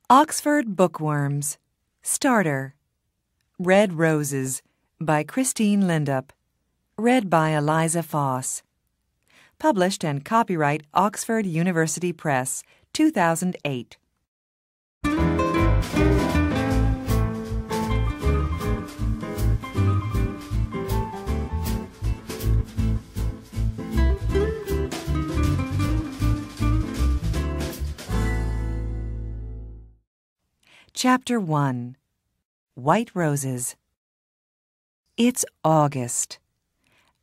Oxford Bookworms. Starter. Red Roses by Christine Lindup. Read by Eliza Foss. Published and copyright Oxford University Press, 2008. Chapter 1. White Roses. It's August.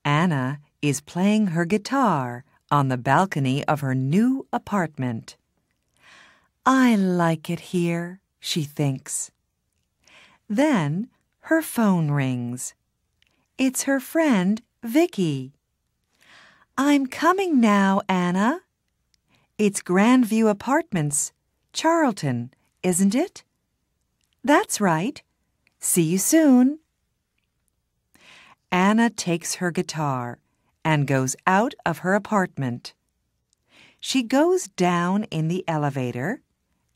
Anna is playing her guitar on the balcony of her new apartment. I like it here, she thinks. Then her phone rings. It's her friend, Vicky. I'm coming now, Anna. It's Grandview Apartments, Charlton, isn't it? That's right. See you soon. Anna takes her guitar and goes out of her apartment. She goes down in the elevator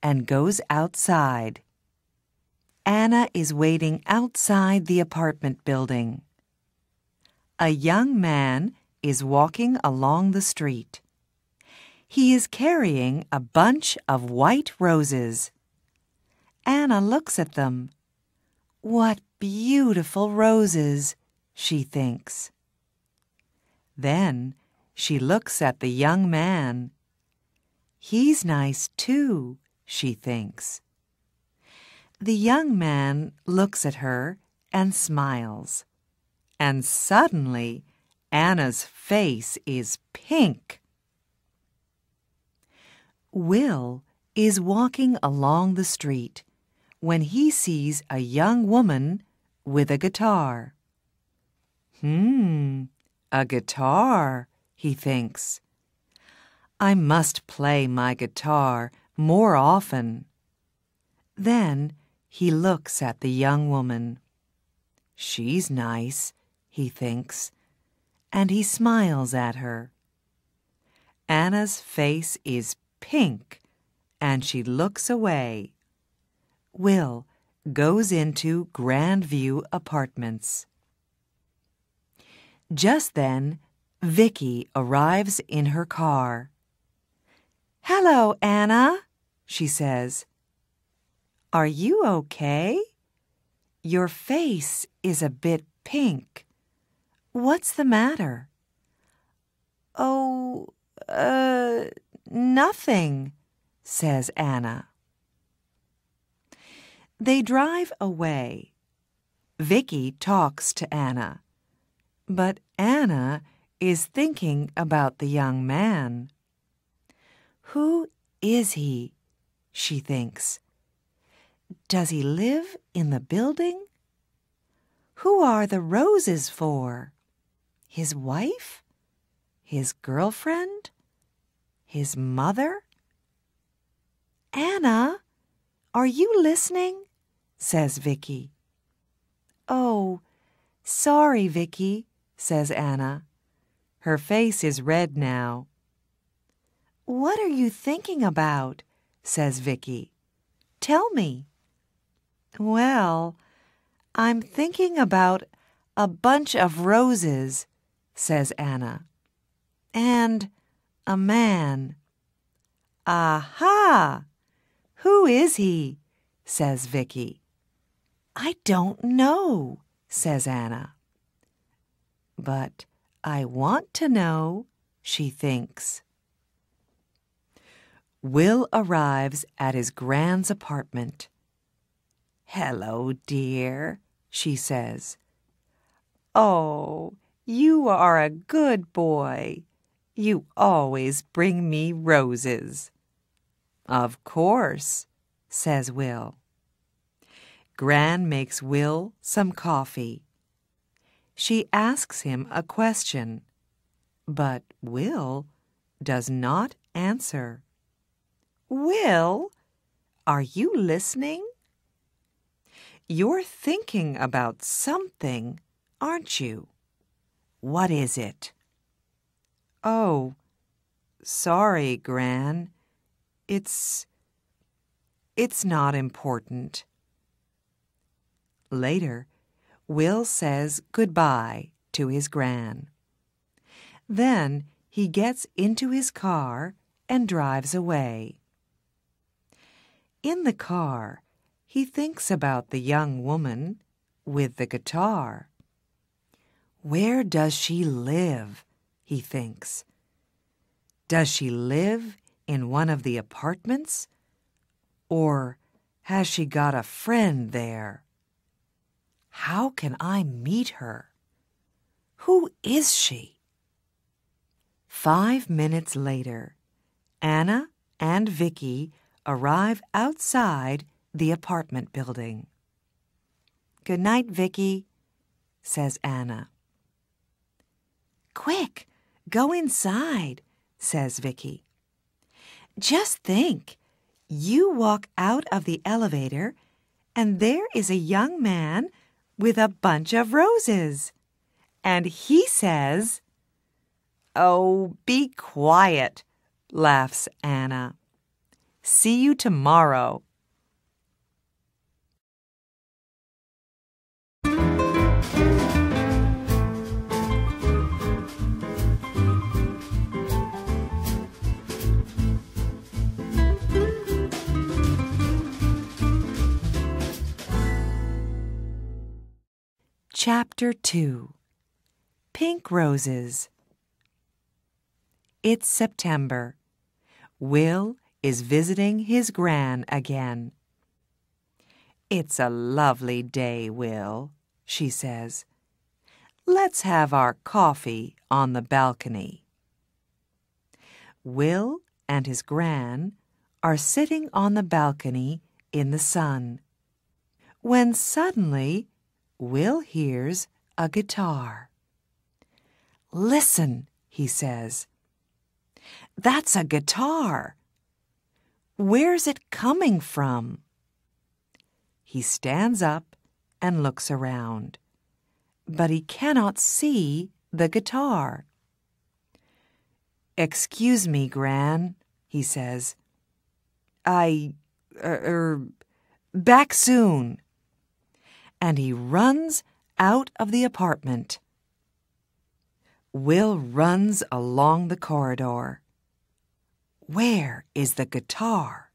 and goes outside. Anna is waiting outside the apartment building. A young man is walking along the street. He is carrying a bunch of white roses. Anna looks at them. What beautiful roses, she thinks. Then she looks at the young man. He's nice too, she thinks. The young man looks at her and smiles. And suddenly, Anna's face is pink. Will is walking along the street when he sees a young woman with a guitar. A guitar, he thinks. I must play my guitar more often. Then he looks at the young woman. She's nice, he thinks, and he smiles at her. Anna's face is pink, and she looks away. Will goes into Grandview Apartments. Just then, Vicky arrives in her car. Hello, Anna, she says. Are you okay? Your face is a bit pink. What's the matter? Oh, nothing, says Anna. They drive away. Vicky talks to Anna, but Anna is thinking about the young man. Who is he? She thinks. Does he live in the building? Who are the roses for? His wife? His girlfriend? His mother? Anna, are you listening? Says Vicky. Oh, sorry, Vicky, says Anna. Her face is red now. What are you thinking about? Says Vicky. Tell me. Well, I'm thinking about a bunch of roses, says Anna. And a man. Aha! Who is he? Says Vicky. I don't know, says Anna. But I want to know, she thinks. Will arrives at his grand's apartment. Hello, dear, she says. Oh, you are a good boy. You always bring me roses. Of course, says Will. Gran makes Will some coffee. She asks him a question, but Will does not answer. Will, are you listening? You're thinking about something, aren't you? What is it? Oh, sorry, Gran. It's it's not important. Later, Will says goodbye to his Gran. Then he gets into his car and drives away. In the car, he thinks about the young woman with the guitar. Where does she live? He thinks. Does she live in one of the apartments? Or has she got a friend there? How can I meet her? Who is she? 5 minutes later, Anna and Vicky arrive outside the apartment building. "Good night, Vicky," says Anna. "Quick, go inside," says Vicky. "Just think, you walk out of the elevator and there is a young man with a bunch of roses. And he says—" "Oh, be quiet," laughs Anna. "See you tomorrow." Chapter 2. Pink Roses. It's September. Will is visiting his Gran again. "It's a lovely day, Will," she says. "Let's have our coffee on the balcony." Will and his Gran are sitting on the balcony in the sun, when suddenly Will hears a guitar. "Listen," he says. "That's a guitar. Where's it coming from?" He stands up and looks around, but he cannot see the guitar. "Excuse me, Gran," he says. Back soon." And he runs out of the apartment. Will runs along the corridor. Where is the guitar?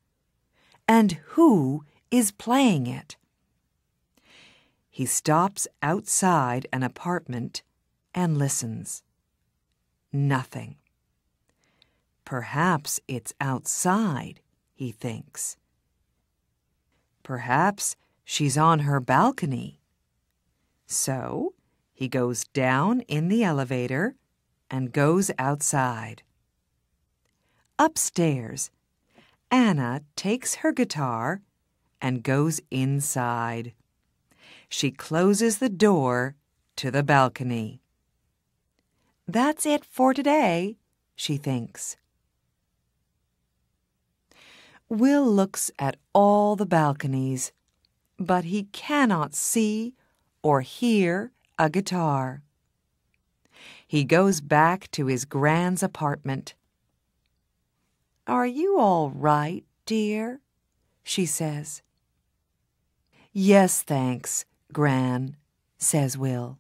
And who is playing it? He stops outside an apartment and listens. Nothing. Perhaps it's outside, he thinks. Perhaps she's on her balcony. So he goes down in the elevator and goes outside. Upstairs, Anna takes her guitar and goes inside. She closes the door to the balcony. That's it for today, she thinks. Will looks at all the balconies, but he cannot see or hear a guitar. He goes back to his Gran's apartment. "Are you all right, dear?" she says. "Yes, thanks, Gran," says Will.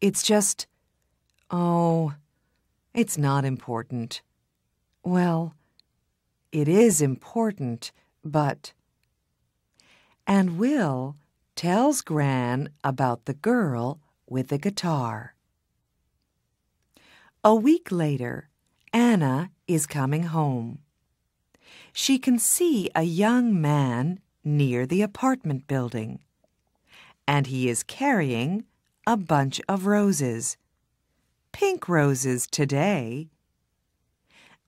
"It's just, it's not important." Well, it is important, but... And Will tells Gran about the girl with the guitar. A week later, Anna is coming home. She can see a young man near the apartment building, and he is carrying a bunch of roses. Pink roses today.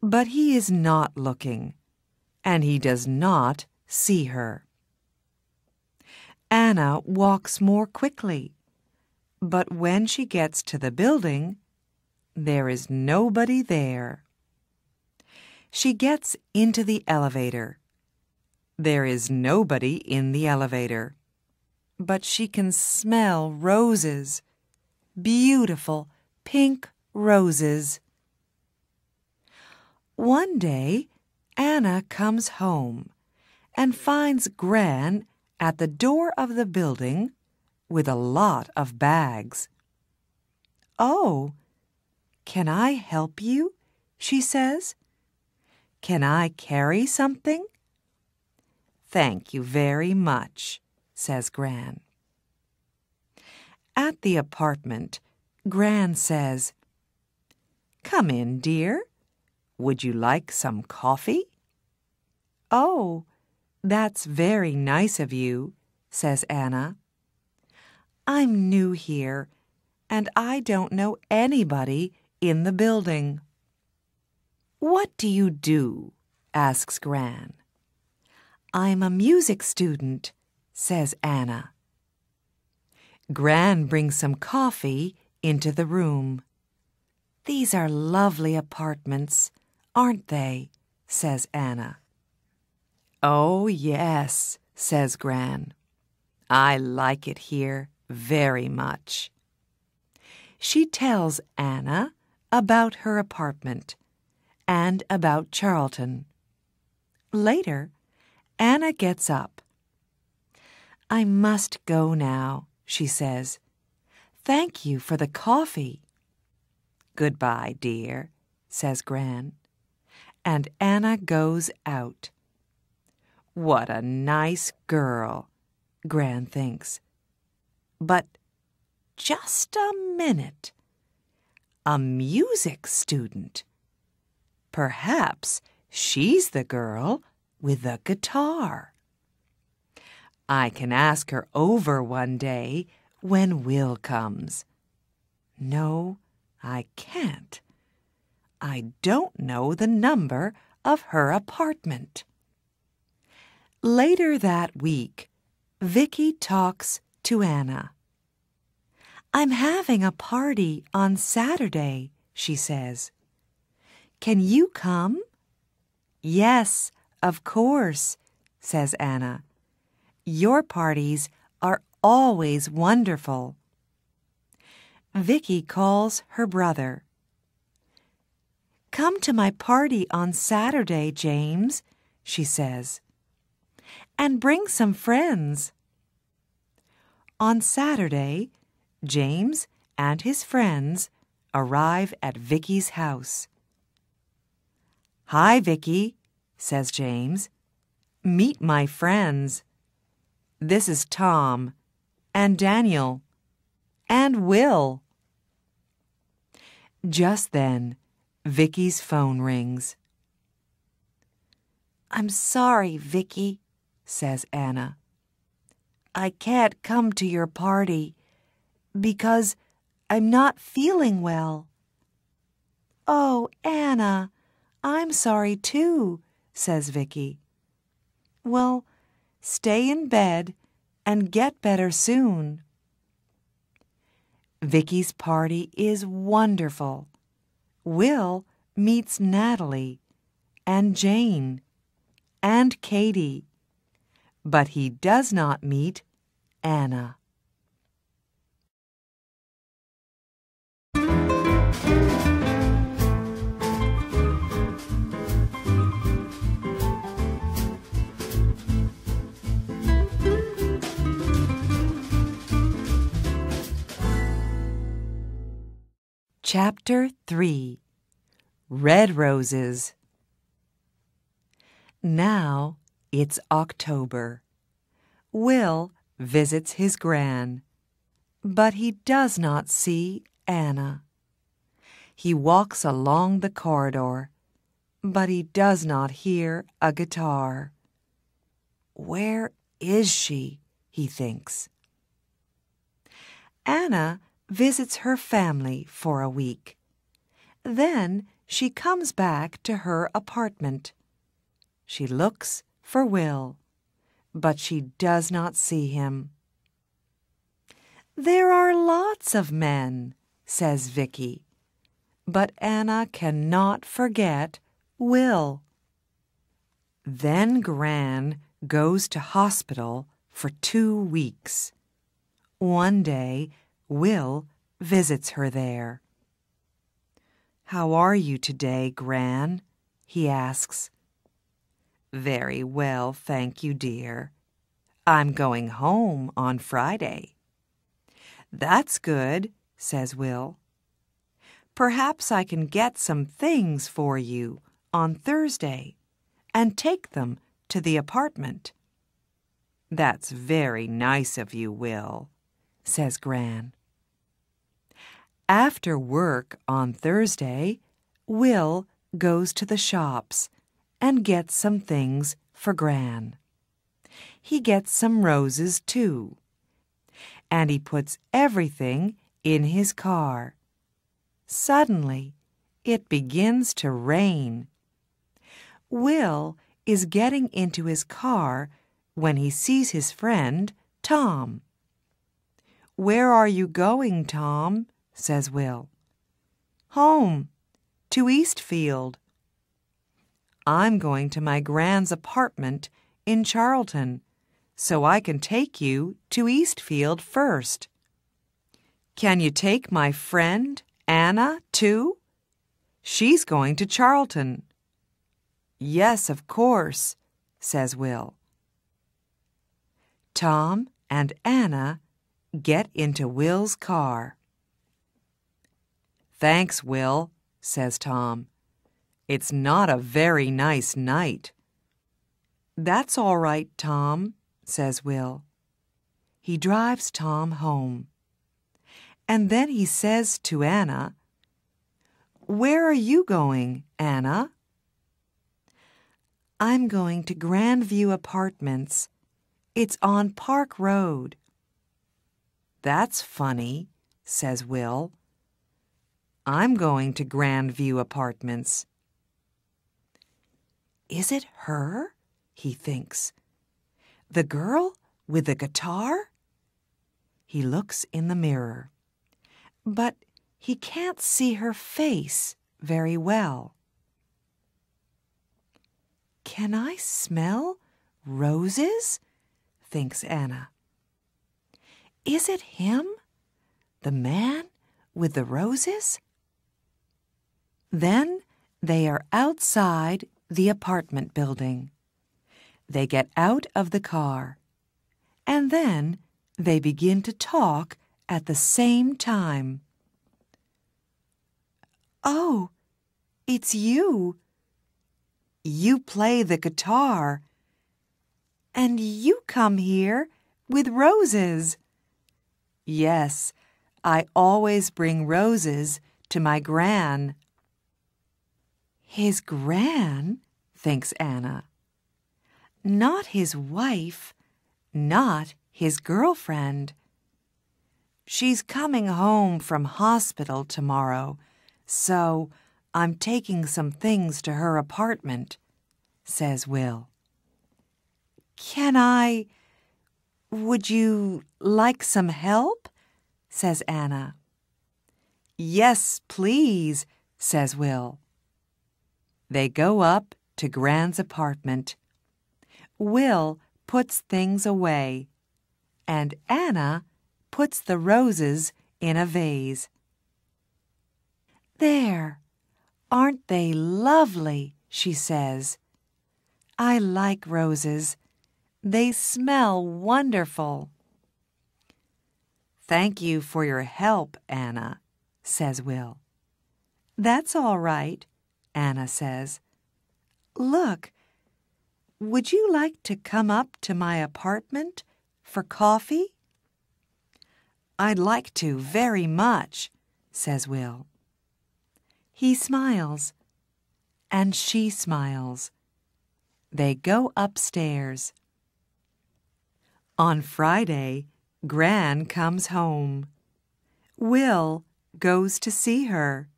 But he is not looking, and he does not see her. Anna walks more quickly, but when she gets to the building, there is nobody there. She gets into the elevator. There is nobody in the elevator, but she can smell roses, beautiful pink roses. One day, Anna comes home, and finds Gran at the door of the building with a lot of bags. "Oh, can I help you?" she says. "Can I carry something?" "Thank you very much," says Gran. At the apartment, Gran says, "Come in, dear. Would you like some coffee?" "Oh, that's very nice of you," says Anna. "I'm new here, and I don't know anybody in the building." "What do you do?" asks Gran. "I'm a music student," says Anna. Gran brings some coffee into the room. "These are lovely apartments, aren't they?" says Anna. "Oh, yes," says Gran. "I like it here very much." She tells Anna about her apartment and about Charlton. Later, Anna gets up. "I must go now," she says. "Thank you for the coffee." "Goodbye, dear," says Gran. And Anna goes out. What a nice girl, Gran thinks. But just a minute. A music student. Perhaps she's the girl with the guitar. I can ask her over one day when Will comes. No, I can't. I don't know the number of her apartment. Later that week, Vicky talks to Anna. "I'm having a party on Saturday," she says. "Can you come?" "Yes, of course," says Anna. "Your parties are always wonderful." Vicky calls her brother. "Come to my party on Saturday, James," she says. "And bring some friends." On Saturday, James and his friends arrive at Vicky's house. "Hi, Vicky," says James. "Meet my friends. This is Tom and Daniel and Will." Just then, Vicky's phone rings. "I'm sorry, Vicky," says Anna. "I can't come to your party because I'm not feeling well." "Oh, Anna, I'm sorry too," says Vicky. "Well, stay in bed and get better soon." Vicky's party is wonderful. Will meets Natalie and Jane and Katie, but he does not meet Anna. Chapter 3. Red Roses. Now it's October. Will visits his gran, but he does not see Anna. He walks along the corridor, but he does not hear a guitar. Where is she? He thinks. Anna visits her family for a week. Then she comes back to her apartment. She looks for Will, but she does not see him. "There are lots of men," says Vicky, but Anna cannot forget Will. Then Gran goes to hospital for 2 weeks. One day, Will visits her there. "How are you today, Gran?" he asks. Very well, thank you, dear. I'm going home on Friday. That's good, says Will. Perhaps I can get some things for you on Thursday and take them to the apartment. That's very nice of you, Will, says Gran. After work on Thursday, Will goes to the shops and gets some things for Gran. He gets some roses, too, and he puts everything in his car. Suddenly, it begins to rain. Will is getting into his car when he sees his friend, Tom. "Where are you going, Tom?" says Will. "Home, to Eastfield." "I'm going to my Gran's apartment in Charlton, so I can take you to Eastfield first." "Can you take my friend, Anna, too? She's going to Charlton." "Yes, of course," says Will. Tom and Anna get into Will's car. "Thanks, Will," says Tom. "It's not a very nice night." "That's all right, Tom," says Will. He drives Tom home. And then he says to Anna, "Where are you going, Anna?" "I'm going to Grandview Apartments. It's on Park Road." "That's funny," says Will. "I'm going to Grandview Apartments." "Is it her?" he thinks. "The girl with the guitar?" He looks in the mirror, but he can't see her face very well. "Can I smell roses?" thinks Anna. "Is it him, the man with the roses?" Then they are outside the apartment building. They get out of the car, and then they begin to talk at the same time. "Oh, it's you. You play the guitar. And you come here with roses." "Yes, I always bring roses to my Gran." "His Gran?" thinks Anna. "Not his wife, not his girlfriend. She's coming home from hospital tomorrow, so I'm taking some things to her apartment," says Will. Would you like some help?" says Anna. "Yes, please," says Will. They go up to Gran's apartment. Will puts things away, and Anna puts the roses in a vase. "There, aren't they lovely?" she says. "I like roses. They smell wonderful." "Thank you for your help, Anna," says Will. "That's all right," Anna says. "Look, would you like to come up to my apartment for coffee?" "I'd like to very much," says Will. He smiles, and she smiles. They go upstairs. On Friday, Gran comes home. Will goes to see her.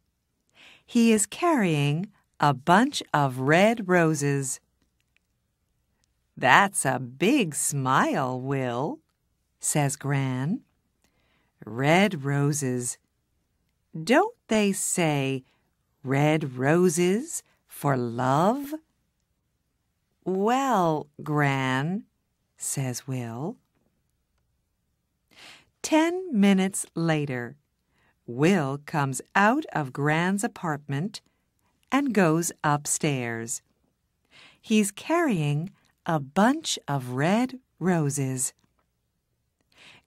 He is carrying a bunch of red roses. "That's a big smile, Will," says Gran. "Red roses. Don't they say red roses for love?" "Well, Gran," says Will. 10 minutes later, Will comes out of Gran's apartment and goes upstairs. He's carrying a bunch of red roses.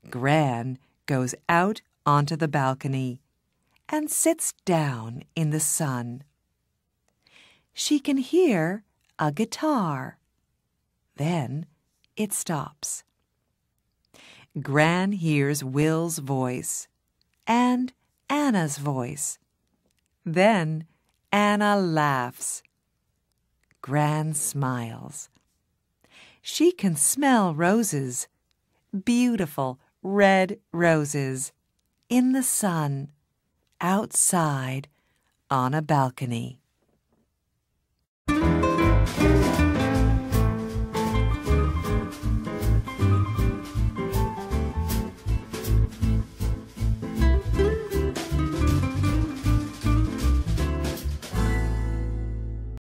Gran goes out onto the balcony and sits down in the sun. She can hear a guitar. Then it stops. Gran hears Will's voice and Anna's voice. Then Anna laughs. Gran smiles. She can smell roses, beautiful red roses, in the sun, outside on a balcony.